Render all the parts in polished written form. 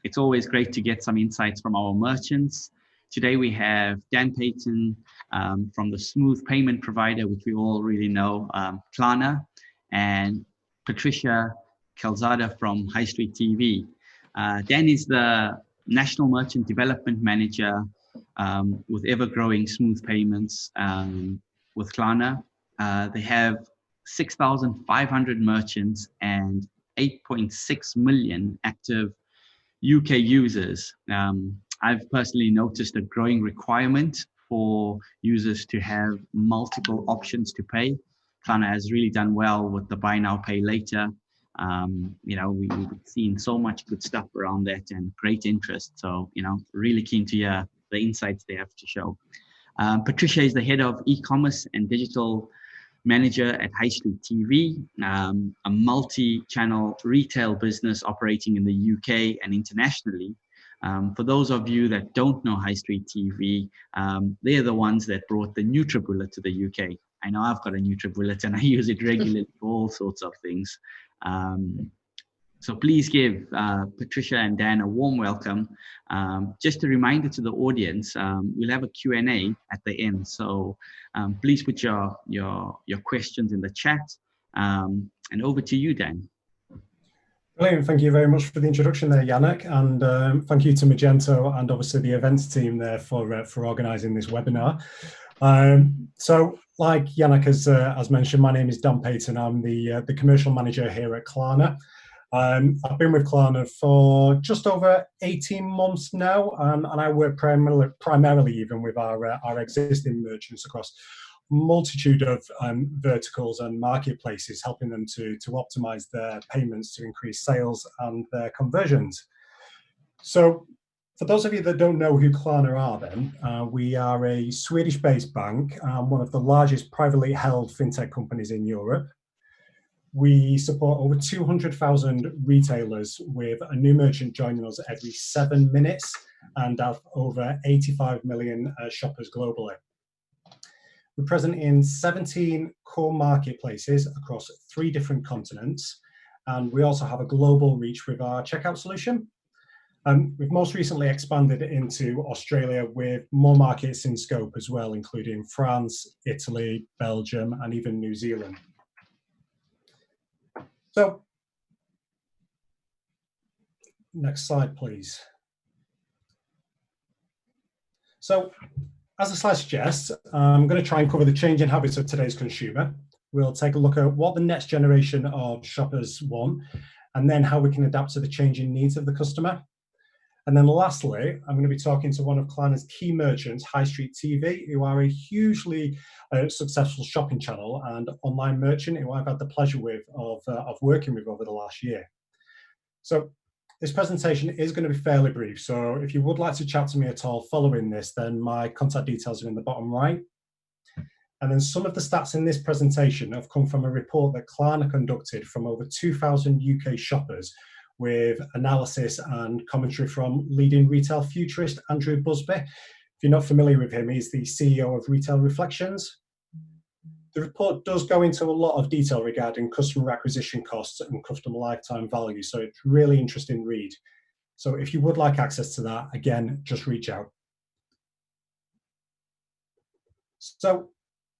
It's always great to get some insights from our merchants. Today we have Dan Payton from the smooth payment provider, which we all really know, Klarna, and Patricia Calzada from High Street TV. Dan is the National Merchant Development Manager with ever-growing smooth payments with Klarna. They have 6,500 merchants and 8.6 million active UK users. I've personally noticed a growing requirement for users to have multiple options to pay. Klarna has really done well with the buy now, pay later. We've seen so much good stuff around that and great interest. So, really keen to hear the insights they have to show. Patricia is the head of e-commerce and digital manager at High Street TV, a multi-channel retail business operating in the UK and internationally. For those of you that don't know High Street TV, they're the ones that brought the NutriBullet to the UK. I know I've got a NutriBullet and I use it regularly for all sorts of things. So please give Patricia and Dan a warm welcome. Just a reminder to the audience, we'll have a Q&A at the end. So please put your questions in the chat. And over to you, Dan. Brilliant. Thank you very much for the introduction there, Yannick. And thank you to Magento and obviously the events team there for organising this webinar. So like Yannick has mentioned, my name is Dan Payton. I'm the commercial manager here at Klarna. I've been with Klarna for just over 18 months now, and I work primarily even with our existing merchants across a multitude of verticals and marketplaces, helping them to optimize their payments to increase sales and their conversions. So for those of you that don't know who Klarna are then, we are a Swedish-based bank, one of the largest privately held fintech companies in Europe. We support over 200,000 retailers with a new merchant joining us every 7 minutes and have over 85 million shoppers globally. We're present in 17 core marketplaces across 3 different continents, and we also have a global reach with our checkout solution. We've most recently expanded into Australia with more markets in scope as well, including France, Italy, Belgium, and even New Zealand. So, next slide, please. So, as the slide suggests, I'm going to try and cover the changing habits of today's consumer. We'll take a look at what the next generation of shoppers want, and then how we can adapt to the changing needs of the customer. And then lastly, I'm going to be talking to one of Klarna's key merchants, High Street TV, who are a hugely successful shopping channel and online merchant who I've had the pleasure of working with over the last year. So this presentation is going to be fairly brief. So if you would like to chat to me at all following this, then my contact details are in the bottom right. And then some of the stats in this presentation have come from a report that Klarna conducted from over 2,000 UK shoppers, with analysis and commentary from leading retail futurist Andrew Busby. If you're not familiar with him, he's the CEO of Retail Reflections. The report does go into a lot of detail regarding customer acquisition costs and customer lifetime value, so it's a really interesting read. So if you would like access to that, again, just reach out. So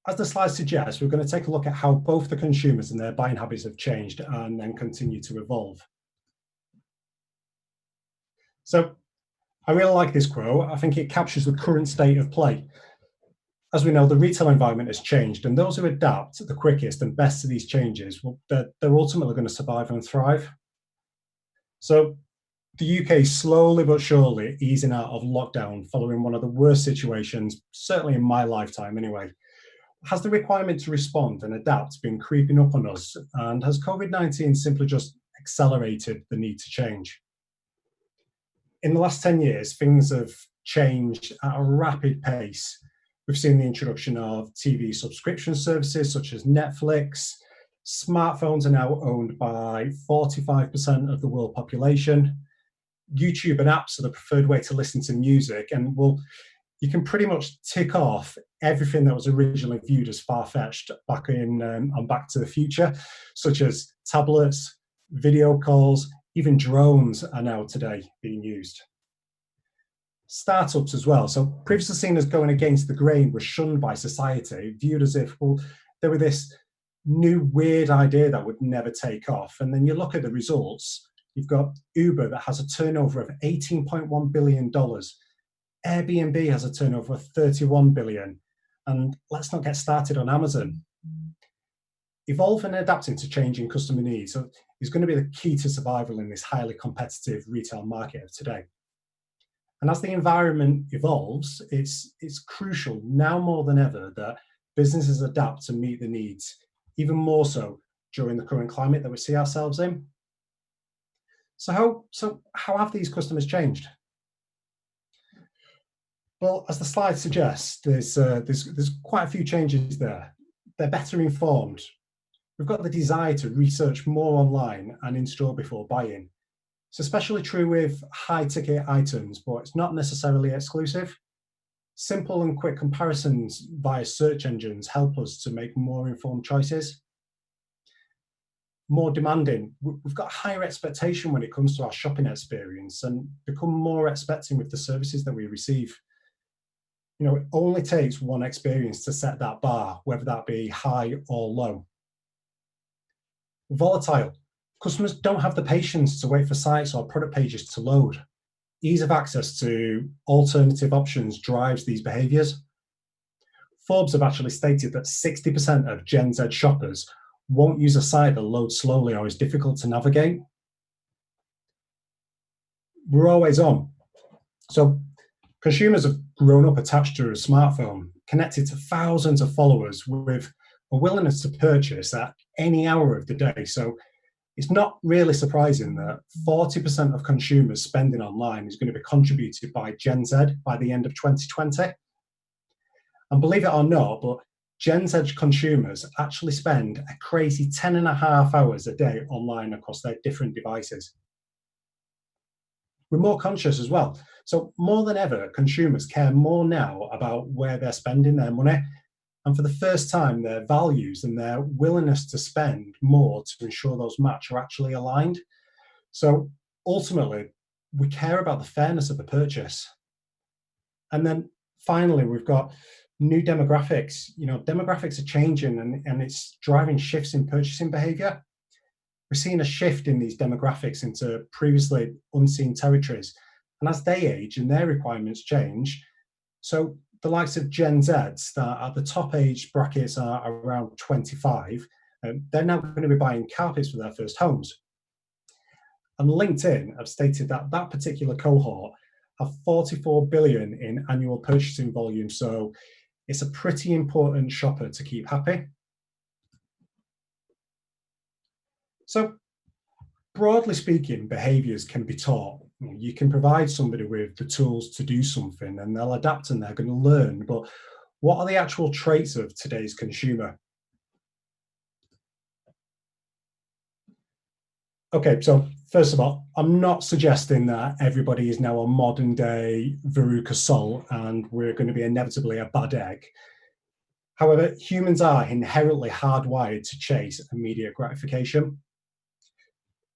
as the slide suggests, we're going to take a look at how both the consumers and their buying habits have changed and then continue to evolve. So I really like this quote. I think it captures the current state of play. As we know, the retail environment has changed, and those who adapt the quickest and best to these changes, well, they're ultimately going to survive and thrive. So the UK is slowly but surely easing out of lockdown following one of the worst situations, certainly in my lifetime anyway. Has the requirement to respond and adapt been creeping up on us? And has COVID-19 simply just accelerated the need to change? In the last 10 years, things have changed at a rapid pace. We've seen the introduction of TV subscription services such as Netflix. Smartphones are now owned by 45% of the world population. YouTube and apps are the preferred way to listen to music, and well, you can pretty much tick off everything that was originally viewed as far-fetched back in on Back to the Future, such as tablets, video calls, Even drones are now today being used. Startups as well. So previously seen as going against the grain were shunned by society, viewed as if, well, they were this new weird idea that would never take off. And then you look at the results, you've got Uber that has a turnover of $18.1 billion. Airbnb has a turnover of 31 billion. And let's not get started on Amazon. Evolving and adapting to changing customer needs is going to be the key to survival in this highly competitive retail market of today. And as the environment evolves, it's crucial now more than ever that businesses adapt to meet the needs, even more so during the current climate that we see ourselves in. So how have these customers changed? Well, as the slide suggests, there's quite a few changes there. They're better informed. We've got the desire to research more online and in store before buying. It's especially true with high ticket items, but it's not necessarily exclusive. Simple and quick comparisons via search engines help us to make more informed choices. More demanding. We've got higher expectation when it comes to our shopping experience and become more expecting with the services that we receive. You know, it only takes one experience to set that bar, whether that be high or low. Volatile. Customers don't have the patience to wait for sites or product pages to load. Ease of access to alternative options drives these behaviours. Forbes have actually stated that 60% of Gen Z shoppers won't use a site that loads slowly or is difficult to navigate. We're always on. So consumers have grown up attached to a smartphone, connected to thousands of followers with a willingness to purchase at any hour of the day. So it's not really surprising that 40% of consumers spending online is going to be contributed by Gen Z by the end of 2020. And believe it or not, but Gen Z consumers actually spend a crazy 10.5 hours a day online across their different devices. We're more conscious as well. So more than ever, consumers care more now about where they're spending their money. And for the first time, their values and their willingness to spend more to ensure those match are actually aligned. So ultimately, we care about the fairness of the purchase. And then finally, we've got new demographics. You know, demographics are changing and it's driving shifts in purchasing behavior. We're seeing a shift in these demographics into previously unseen territories. And as they age and their requirements change, so the likes of Gen Zs that at the top age brackets are around 25, they're now going to be buying carpets for their first homes. And LinkedIn have stated that that particular cohort have 44 billion in annual purchasing volume. So it's a pretty important shopper to keep happy. So broadly speaking, behaviors can be taught. You can provide somebody with the tools to do something and they'll adapt and they're going to learn. But what are the actual traits of today's consumer? Okay, so first of all, I'm not suggesting that everybody is now a modern day Veruca Salt and we're going to be inevitably a bad egg. However, humans are inherently hardwired to chase immediate gratification.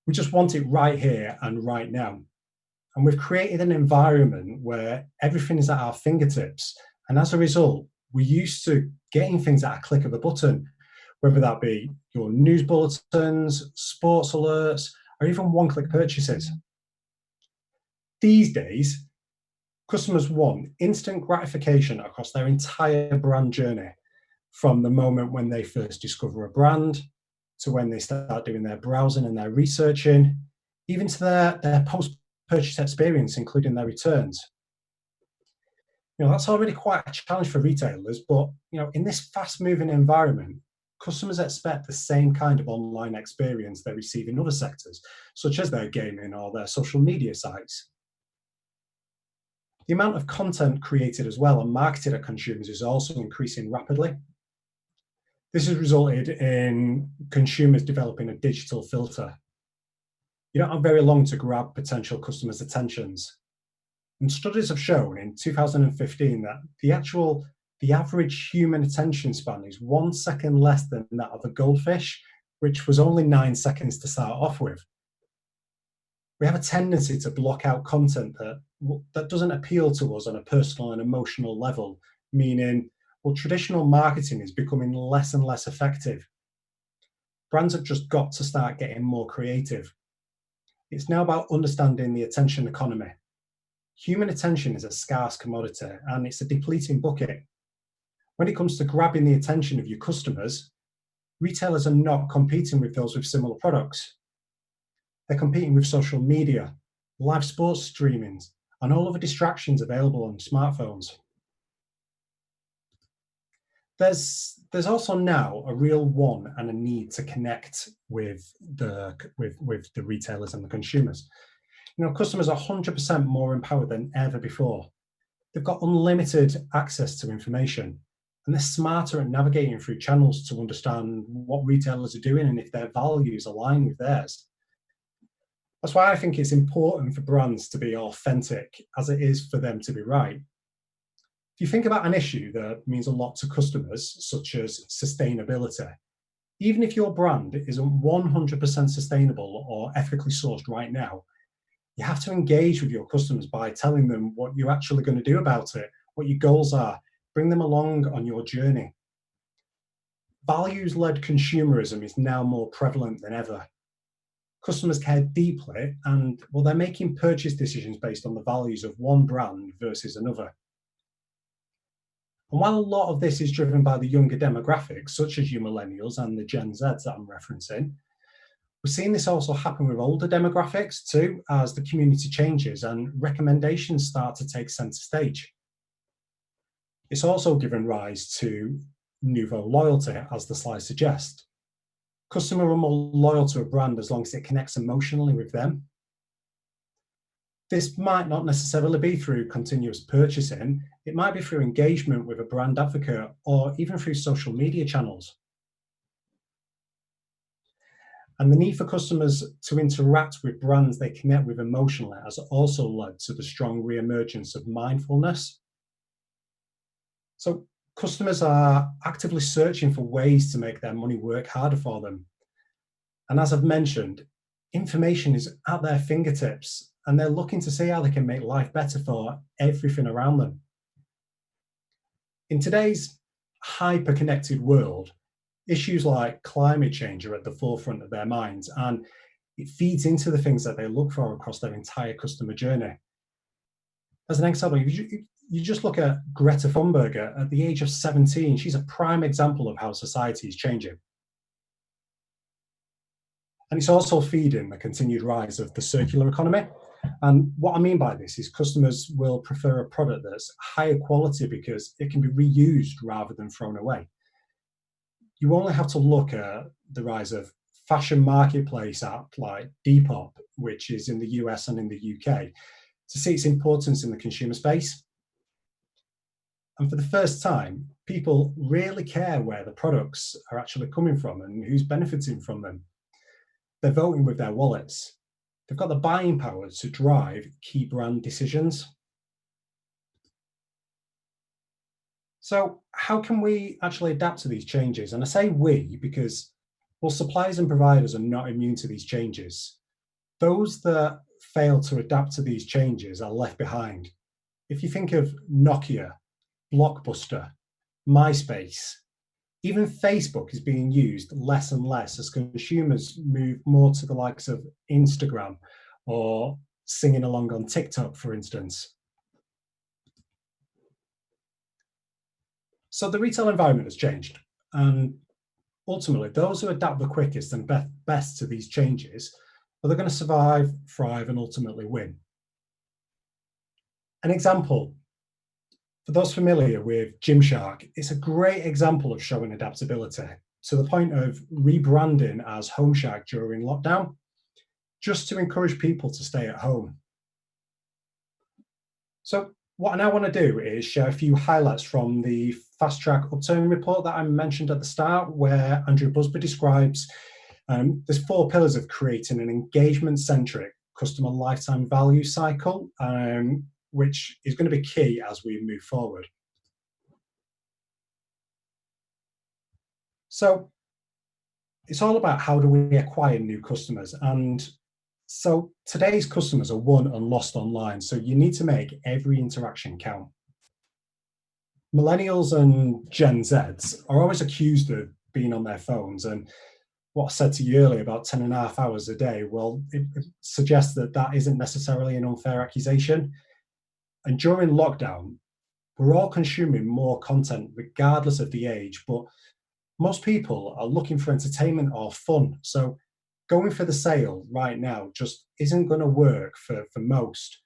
We just want it right here and right now. And we've created an environment where everything is at our fingertips. And as a result, we're used to getting things at a click of a button, whether that be your news bulletins, sports alerts, or even one-click purchases. These days, customers want instant gratification across their entire brand journey, from the moment when they first discover a brand, to when they start doing their browsing and their researching, even to their post-purchase experience, including their returns. You know, that's already quite a challenge for retailers, but you know, in this fast-moving environment, customers expect the same kind of online experience they receive in other sectors, such as their gaming or their social media sites. The amount of content created as well and marketed at consumers is also increasing rapidly. This has resulted in consumers developing a digital filter. You don't have very long to grab potential customers' attentions. And studies have shown in 2015 that the average human attention span is 1 second less than that of a goldfish, which was only 9 seconds to start off with. We have a tendency to block out content that doesn't appeal to us on a personal and emotional level, meaning, well, traditional marketing is becoming less and less effective. Brands have just got to start getting more creative. It's now about understanding the attention economy. Human attention is a scarce commodity and it's a depleting bucket. When it comes to grabbing the attention of your customers, retailers are not competing with those with similar products. They're competing with social media, live sports streamings, and all of the distractions available on smartphones. There's also now a real want and a need to connect with the retailers and the consumers. You know, customers are 100% more empowered than ever before. They've got unlimited access to information, and they're smarter at navigating through channels to understand what retailers are doing and if their values align with theirs. That's why I think it's important for brands to be authentic, as it is for them to be right. If you think about an issue that means a lot to customers, such as sustainability, even if your brand isn't 100% sustainable or ethically sourced right now, you have to engage with your customers by telling them what you're actually going to do about it, what your goals are, bring them along on your journey. Values-led consumerism is now more prevalent than ever. Customers care deeply and, well, they're making purchase decisions based on the values of one brand versus another. And while a lot of this is driven by the younger demographics, such as your millennials and the Gen Zs that I'm referencing, we're seeing this also happen with older demographics too, as the community changes and recommendations start to take center stage. It's also given rise to nouveau loyalty, as the slide suggests. Customers are more loyal to a brand as long as it connects emotionally with them. This might not necessarily be through continuous purchasing. It might be through engagement with a brand advocate or even through social media channels. And the need for customers to interact with brands they connect with emotionally has also led to the strong re-emergence of mindfulness. So customers are actively searching for ways to make their money work harder for them. And as I've mentioned, information is at their fingertips and they're looking to see how they can make life better for everything around them. In today's hyper-connected world, issues like climate change are at the forefront of their minds, and it feeds into the things that they look for across their entire customer journey. As an example, you just look at Greta Thunberg. At the age of 17, she's a prime example of how society is changing. And it's also feeding the continued rise of the circular economy. And what I mean by this is customers will prefer a product that's higher quality because it can be reused rather than thrown away. You only have to look at the rise of fashion marketplace app like Depop, which is in the US and in the UK, to see its importance in the consumer space. And for the first time, people really care where the products are actually coming from and who's benefiting from them. They're voting with their wallets. They've got the buying power to drive key brand decisions. So how can we actually adapt to these changes? And I say we because, well, suppliers and providers are not immune to these changes. Those that fail to adapt to these changes are left behind. If you think of Nokia, Blockbuster, MySpace, even Facebook is being used less and less as consumers move more to the likes of Instagram or singing along on TikTok, for instance. So the retail environment has changed, and ultimately those who adapt the quickest and best to these changes are going to survive, thrive, and ultimately win. An example, for those familiar with Gymshark, it's a great example of showing adaptability to the point of rebranding as Home Shark during lockdown, just to encourage people to stay at home. So what I now want to do is share a few highlights from the Fast Track Upturn report that I mentioned at the start, where Andrew Busby describes there's 4 pillars of creating an engagement-centric customer lifetime value cycle, which is going to be key as we move forward. So it's all about how do we acquire new customers, and So today's customers are won and lost online, so you need to make every interaction count. Millennials and Gen Zs are always accused of being on their phones, and what I said to you earlier about 10 and a half hours a day, well, it suggests that that isn't necessarily an unfair accusation. And during lockdown, we're all consuming more content regardless of the age, but most people are looking for entertainment or fun. So going for the sale right now just isn't going to work for most.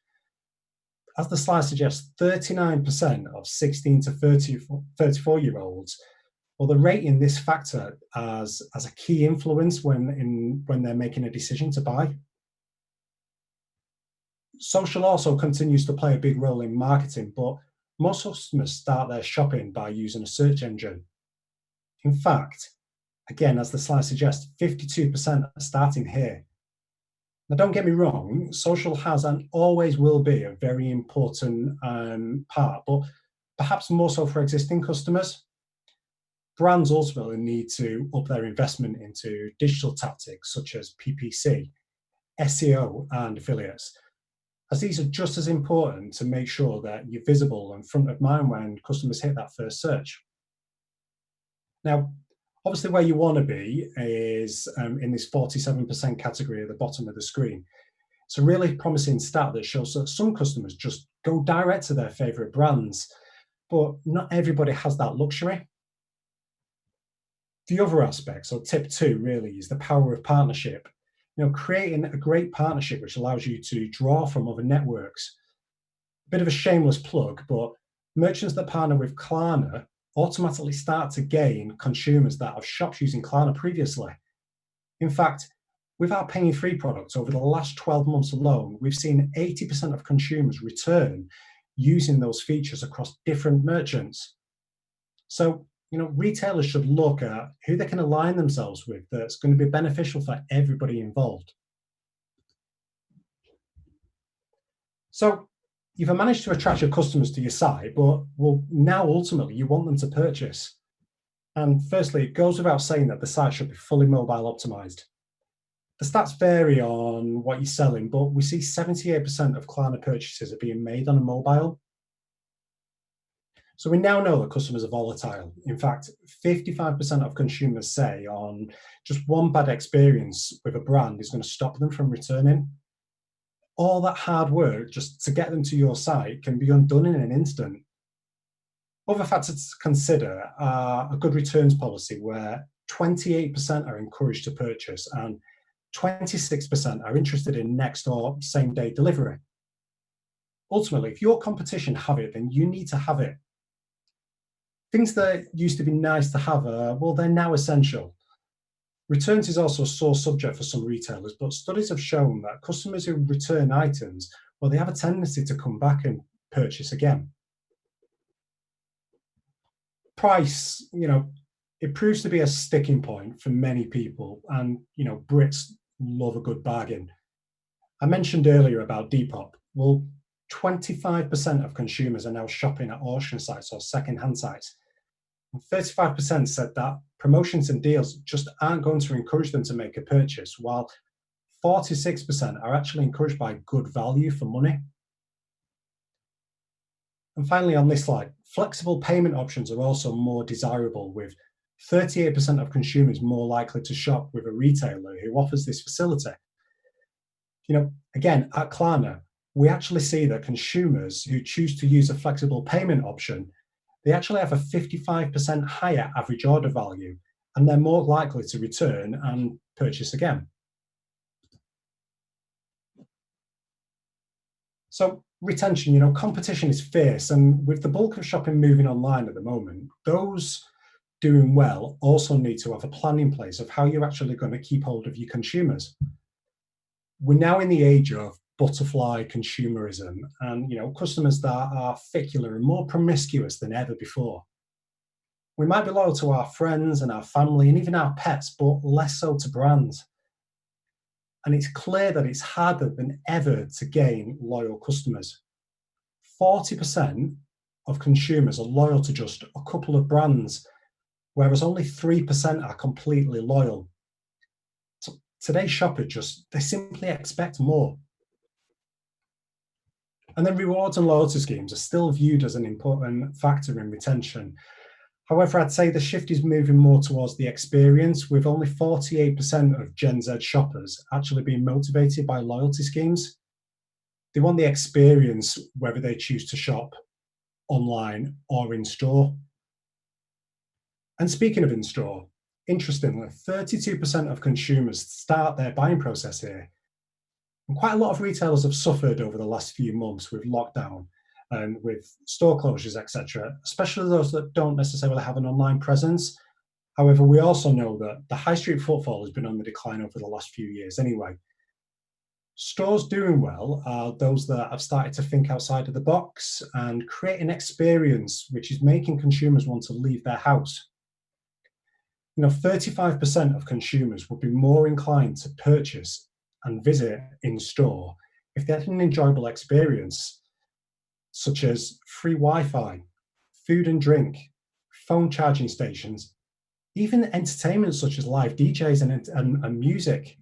As the slide suggests, 39% of 16 to 34-year-olds, well, they're rating this factor as a key influence when they're making a decision to buy. Social also continues to play a big role in marketing, but most customers start their shopping by using a search engine. In fact, again, as the slide suggests, 52% are starting here. Now, don't get me wrong, social has and always will be a very important part, but perhaps more so for existing customers. Brands ultimately need to up their investment into digital tactics such as PPC, SEO, and affiliates, as these are just as important to make sure that you're visible and front of mind when customers hit that first search. Now, obviously where you want to be is in this 47% category at the bottom of the screen. It's a really promising stat that shows that some customers just go direct to their favorite brands, but not everybody has that luxury. The other aspect, so tip 2 really, is the power of partnership. Creating a great partnership which allows you to draw from other networks. A bit of a shameless plug, but merchants that partner with Klarna automatically start to gain consumers that have shopped using Klarna previously. In fact, with our paying free products over the last 12 months alone, we've seen 80% of consumers return using those features across different merchants. So, retailers should look at who they can align themselves with that's going to be beneficial for everybody involved. So you've managed to attract your customers to your site, but now ultimately you want them to purchase. And firstly, it goes without saying that the site should be fully mobile optimized. The stats vary on what you're selling, but we see 78% of Klarna purchases are being made on a mobile. So we now know that customers are volatile. In fact, 55% of consumers say on just one bad experience with a brand is going to stop them from returning. All that hard work just to get them to your site can be undone in an instant. Other factors to consider are a good returns policy where 28% are encouraged to purchase and 26% are interested in next or same day delivery. Ultimately, if your competition have it, then you need to have it. Things that used to be nice to have they're now essential. Returns is also a sore subject for some retailers, but studies have shown that customers who return items, they have a tendency to come back and purchase again. Price, it proves to be a sticking point for many people, and Brits love a good bargain. I mentioned earlier about Depop. Well, 25% of consumers are now shopping at auction sites or second-hand sites. 35% said that promotions and deals just aren't going to encourage them to make a purchase, while 46% are actually encouraged by good value for money. And finally, on this slide, flexible payment options are also more desirable, with 38% of consumers more likely to shop with a retailer who offers this facility. Again, at Klarna, we actually see that consumers who choose to use a flexible payment option, they actually have a 55% higher average order value, and they're more likely to return and purchase again. So retention, competition is fierce, and with the bulk of shopping moving online at the moment, those doing well also need to have a plan in place of how you're actually going to keep hold of your consumers. We're now in the age of butterfly consumerism, and customers that are fickler and more promiscuous than ever before. We might be loyal to our friends and our family and even our pets, but less so to brands. And it's clear that it's harder than ever to gain loyal customers. 40% of consumers are loyal to just a couple of brands, whereas only 3% are completely loyal. So today's shopper they simply expect more. And then rewards and loyalty schemes are still viewed as an important factor in retention. However, I'd say the shift is moving more towards the experience, with only 48% of Gen Z shoppers actually being motivated by loyalty schemes. They want the experience, whether they choose to shop online or in store. And speaking of in store, interestingly, 32% of consumers start their buying process here. And quite a lot of retailers have suffered over the last few months with lockdown and with store closures, etc., especially those that don't necessarily have an online presence. However, we also know that the high street footfall has been on the decline over the last few years anyway. Stores doing well are those that have started to think outside of the box and create an experience which is making consumers want to leave their house. 35% of consumers would be more inclined to purchase and visit in store if they had an enjoyable experience, such as free Wi-Fi, food and drink, phone charging stations, even entertainment such as live DJs and music.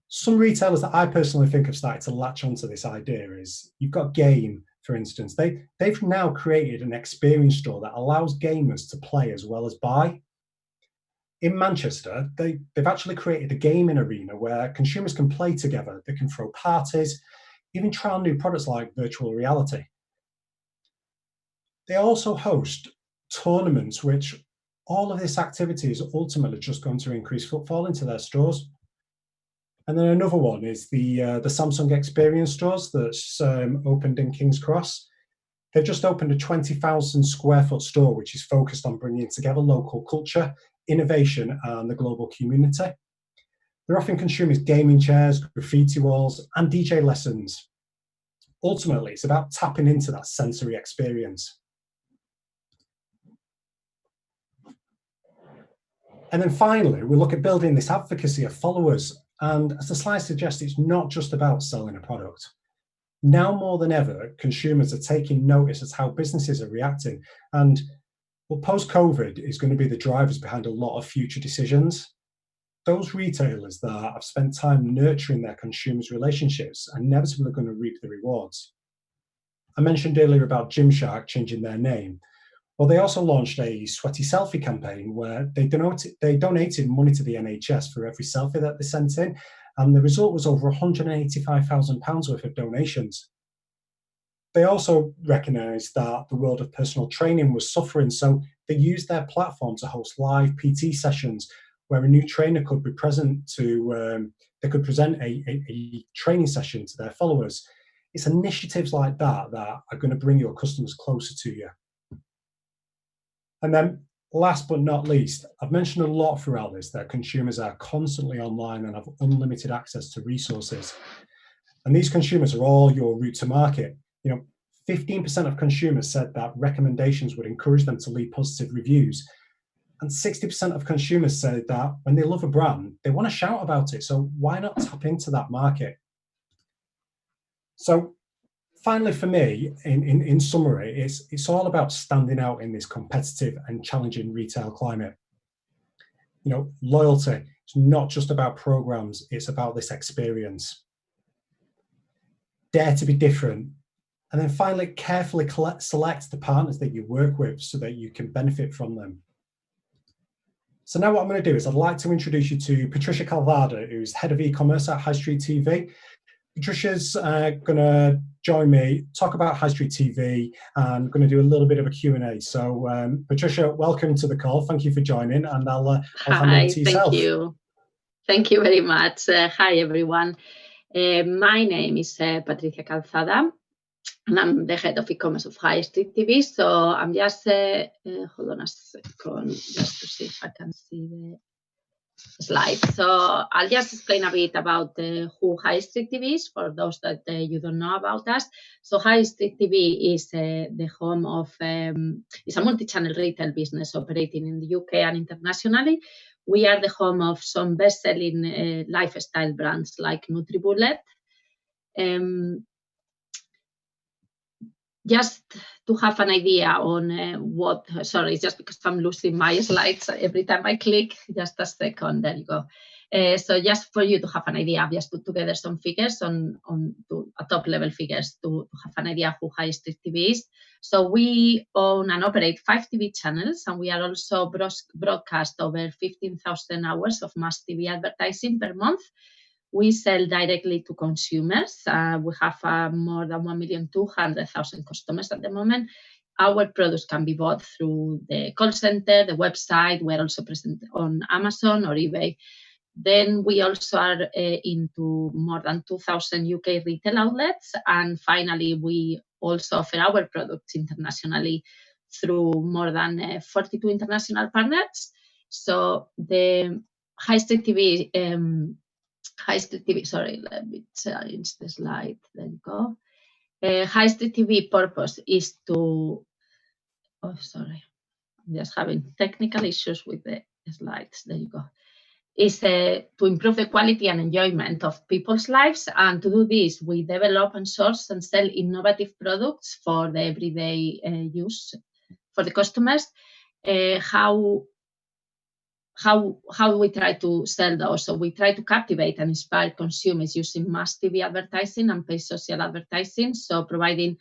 Some retailers that I personally think have started to latch onto this idea is, you've got Game, for instance. They've now created an experience store that allows gamers to play as well as buy. In Manchester, they've actually created a gaming arena where consumers can play together. They can throw parties, even try on new products like virtual reality. They also host tournaments, which all of this activity is ultimately just going to increase footfall into their stores. And then another one is the Samsung Experience stores that's opened in King's Cross. They've just opened a 20,000 square foot store, which is focused on bringing together local culture, innovation, and the global community. They're offering consumers gaming chairs, graffiti walls, and DJ lessons. Ultimately, it's about tapping into that sensory experience. And then finally, we look at building this advocacy of followers. And as the slide suggests, it's not just about selling a product. Now more than ever, consumers are taking notice as how businesses are reacting. And post-COVID is going to be the drivers behind a lot of future decisions. Those retailers that have spent time nurturing their consumers' relationships are inevitably going to reap the rewards. I mentioned earlier about Gymshark changing their name. Well, they also launched a sweaty selfie campaign where they donated money to the NHS for every selfie that they sent in, and the result was over £185,000 worth of donations. They also recognised that the world of personal training was suffering, so they used their platform to host live PT sessions where a new trainer could be present they could present a training session to their followers. It's initiatives like that that are going to bring your customers closer to you. And then last but not least, I've mentioned a lot throughout this that consumers are constantly online and have unlimited access to resources. And these consumers are all your route to market. 15% of consumers said that recommendations would encourage them to leave positive reviews. And 60% of consumers said that when they love a brand, they want to shout about it. So why not tap into that market? So finally, for me, in summary, it's all about standing out in this competitive and challenging retail climate. Loyalty, it's not just about programs, it's about this experience. Dare to be different. And then finally, carefully select the partners that you work with so that you can benefit from them. So now what I'm going to do is I'd like to introduce you to Patricia Calzada, who's head of e-commerce at High Street TV. Patricia's going to join me, talk about High Street TV, and going to do a little bit of a Q&A. So Patricia, welcome to the call. Thank you for joining, and I'll hand over to yourself. Thank you. Thank you very much. Hi, everyone. My name is Patricia Calzada, and I'm the head of e-commerce of High Street TV. So I'm just, hold on a second, just to see if I can see the slide. So I'll just explain a bit about who High Street TV is for those that you don't know about us. So High Street TV is the home of, it's a multi-channel retail business operating in the UK and internationally. We are the home of some best-selling lifestyle brands like NutriBullet. Just to have an idea on sorry, just because I'm losing my slides every time I click, just a second, there you go. So just for you to have an idea, I've just put together some figures on top level figures to have an idea who High Street TV is. So we own and operate 5 TV channels, and we are also broadcast over 15,000 hours of mass TV advertising per month. We sell directly to consumers. We have more than 1,200,000 customers at the moment. Our products can be bought through the call center, the website. We're also present on Amazon or eBay. Then we also are into more than 2,000 UK retail outlets. And finally, we also offer our products internationally through more than 42 international partners. So the High Street TV, sorry, let me change the slide. There you go. High Street TV purpose is to, I'm just having technical issues with the slides. There you go. Is to improve the quality and enjoyment of people's lives. And to do this, we develop and source and sell innovative products for the everyday use for the customers. How we try to sell those? So we try to captivate and inspire consumers using mass TV advertising and paid social advertising. So providing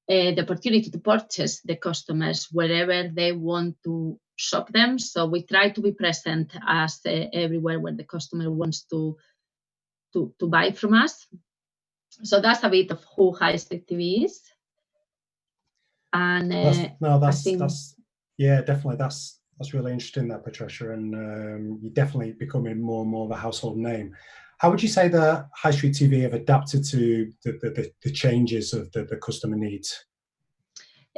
the opportunity to purchase the customers wherever they want to shop them. So we try to be present as everywhere where the customer wants to buy from us. So that's a bit of who High Street TV is. And definitely that's really interesting there, Patricia, and you're definitely becoming more and more of a household name. How would you say that High Street TV have adapted to the changes of the customer needs?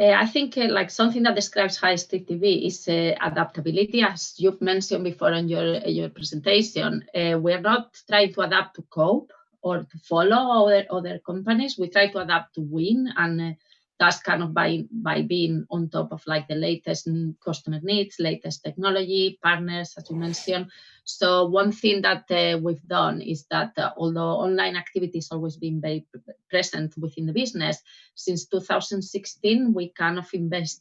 I think like something that describes High Street TV is adaptability, as you've mentioned before on your presentation. We're not trying to adapt to cope or to follow other companies. We try to adapt to win, and that's kind of by being on top of like the latest customer needs, latest technology, partners, as you mentioned. So one thing that we've done is that although online activity has always been very present within the business, since 2016, we kind of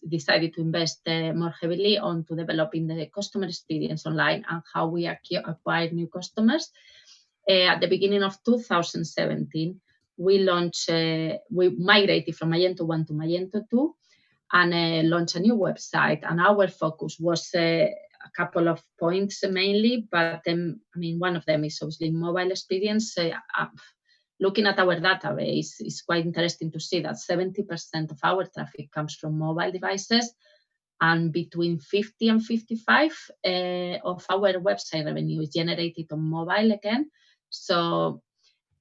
decided to invest more heavily onto developing the customer experience online and how we acquire new customers. At the beginning of 2017, we migrated from Magento 1 to Magento 2 and launched a new website. And our focus was a couple of points mainly, but one of them is obviously mobile experience. Looking at our database, it's quite interesting to see that 70% of our traffic comes from mobile devices, and between 50 and 55 of our website revenue is generated on mobile again. So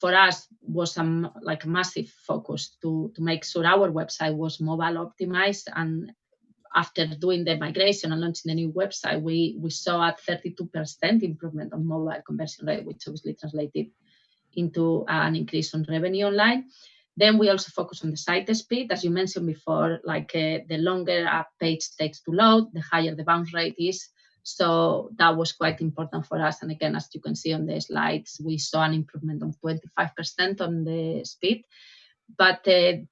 for us was a massive focus to make sure our website was mobile optimized. And after doing the migration and launching the new website, we saw a 32% improvement on mobile conversion rate, which obviously translated into an increase on revenue online. Then we also focus on the site speed. As you mentioned before, the longer a page takes to load, the higher the bounce rate is. So that was quite important for us. And again, as you can see on the slides, we saw an improvement of 25% on the speed. But the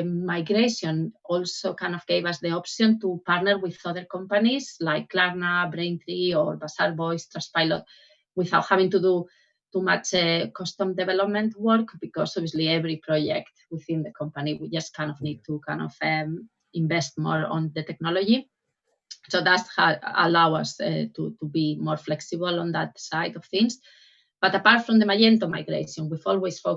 migration also kind of gave us the option to partner with other companies like Klarna, Braintree, or Bazaar Voice, Trustpilot, without having to do too much custom development work, because obviously every project within the company, we just kind of need to invest more on the technology. So that's allow us to be more flexible on that side of things. But apart from the Magento migration, we've also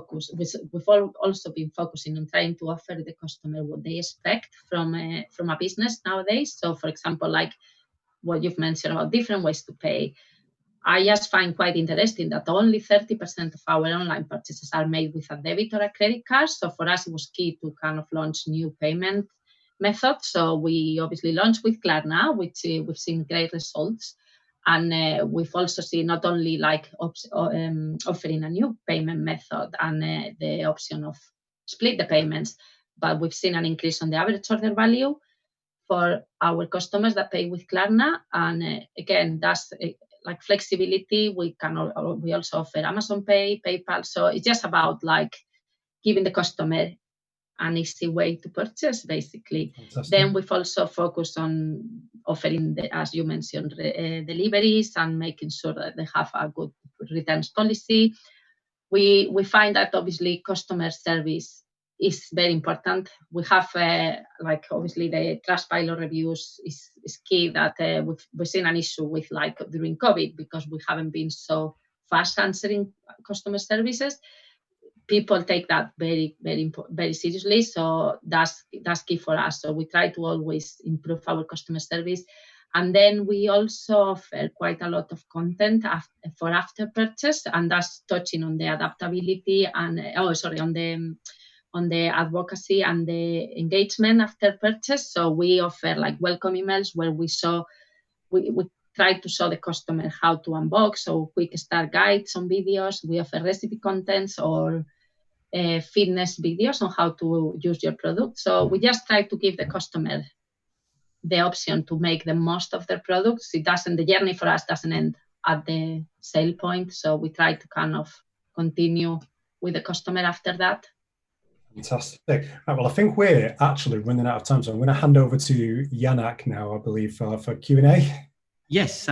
been focusing on trying to offer the customer what they expect from a business nowadays. So, for example, like what you've mentioned about different ways to pay, I just find quite interesting that only 30% of our online purchases are made with a debit or a credit card. So for us, it was key to kind of launch new payment methods. So we obviously launched with Klarna, which we've seen great results. And we've also seen not only offering a new payment method and the option of split the payments, but we've seen an increase on the average order value for our customers that pay with Klarna. And again, that's like flexibility. We also offer Amazon Pay, PayPal. So it's just about like giving the customer an easy way to purchase, basically. Fantastic. Then we've also focused on offering, as you mentioned, deliveries and making sure that they have a good returns policy. We find that obviously customer service is very important. We have obviously the Trustpilot reviews is key. That we've seen an issue with during COVID, because we haven't been so fast answering customer services. People take that very, very, very seriously. So that's key for us. So we try to always improve our customer service. And then we also offer quite a lot of content for after purchase, and that's touching on the adaptability and on the advocacy and the engagement after purchase. So we offer welcome emails where we try to show the customer how to unbox, so quick start guides on videos. We offer recipe contents or fitness videos on how to use your product. So we just try to give the customer the option to make the most of their products. The journey for us doesn't end at the sale point. So we try to kind of continue with the customer after that. Fantastic. Right, well, I think we're actually running out of time, so I'm going to hand over to Janak now, I believe, for Q&A. Yes,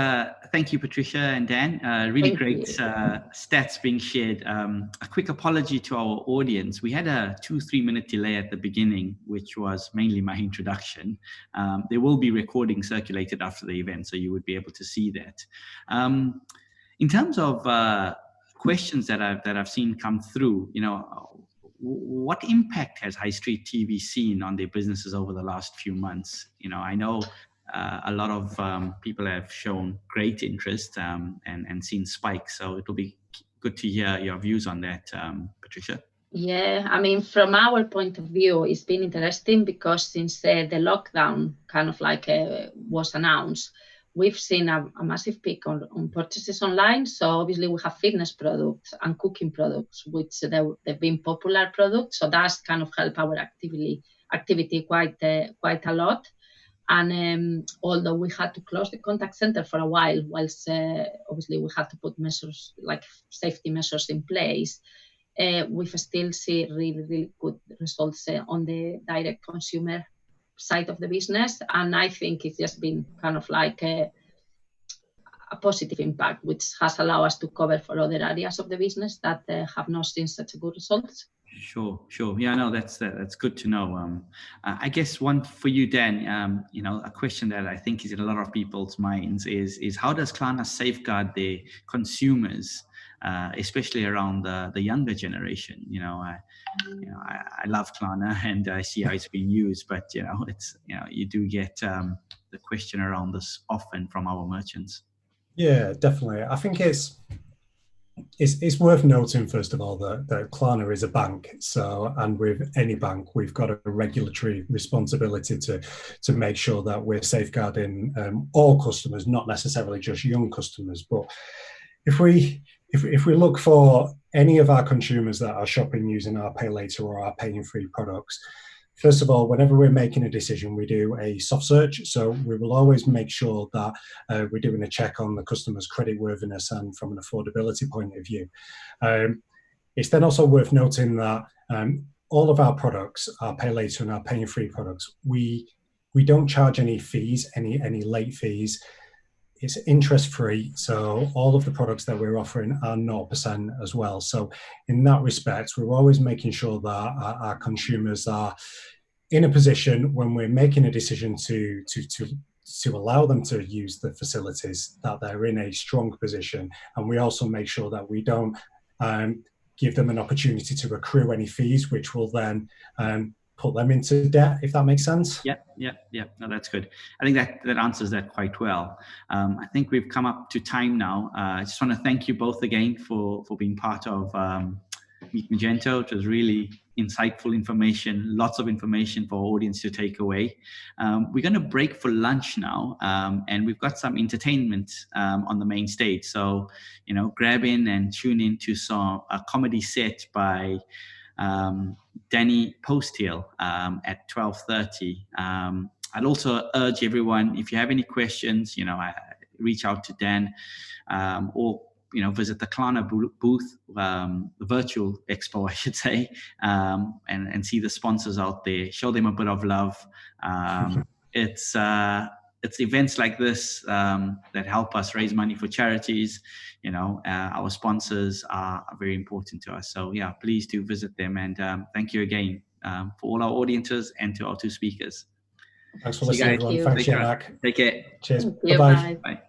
thank you, Patricia and Dan. Really great stats being shared. A quick apology to our audience. We had a 2-3 minute delay at the beginning, which was mainly my introduction. There will be recording circulated after the event, so you would be able to see that. In terms of questions that I've seen come through, what impact has high street TV seen on their businesses over the last few months? I know a lot of people have shown great interest and seen spikes. So it will be good to hear your views on that, Patricia. Yeah, I mean, from our point of view, it's been interesting because since the lockdown kind of was announced, we've seen a massive peak on purchases online. So obviously we have fitness products and cooking products, which they've been popular products. So that's kind of helped our activity quite a lot. And although we had to close the contact center for a while, whilst obviously we had to put measures like safety measures in place, we still see really, really good results on the direct consumer side of the business. And I think it's just been kind of like a positive impact, which has allowed us to cover for other areas of the business that have not seen such a good results. Sure. Yeah, no, that's good to know. I guess one for you, Dan. A question that I think is in a lot of people's minds is how does Klarna safeguard their consumers, especially around the younger generation? I love Klarna and I see how it's being used, but you do get the question around this often from our merchants. Yeah, definitely. I think it's worth noting, first of all, that Klarna is a bank. So, and with any bank, we've got a regulatory responsibility to make sure that we're safeguarding all customers, not necessarily just young customers. But if we look for any of our consumers that are shopping using our Pay Later or our Pay in Free products, first of all, whenever we're making a decision, we do a soft search. So we will always make sure that we're doing a check on the customer's creditworthiness and from an affordability point of view. It's then also worth noting that all of our products, our Pay Later and our Pay in Free products, we don't charge any fees, any late fees. It's interest free. So all of the products that we're offering are 0% as well. So in that respect, we're always making sure that our consumers are in a position when we're making a decision to allow them to use the facilities, that they're in a strong position. And we also make sure that we don't give them an opportunity to accrue any fees, which will then put them into debt, if that makes sense. Yeah. No, that's good. I think that answers that quite well. I think we've come up to time now. I just want to thank you both again for being part of Meet Magento. It was really insightful information, lots of information for our audience to take away. We're going to break for lunch now, and we've got some entertainment on the main stage. So, grab in and tune in to a comedy set by Danny Posthill at 12:30. I'd also urge everyone, if you have any questions, reach out to Dan or visit the Klarna booth, the virtual expo, I should say, and see the sponsors out there. Show them a bit of love. It's events like this that help us raise money for charities. Our sponsors are very important to us. So yeah, please do visit them. And thank you again for all our audiences and to our two speakers. Thanks for listening, everyone. Thanks, Janak. Take care. Cheers. Bye. Bye-bye. Bye.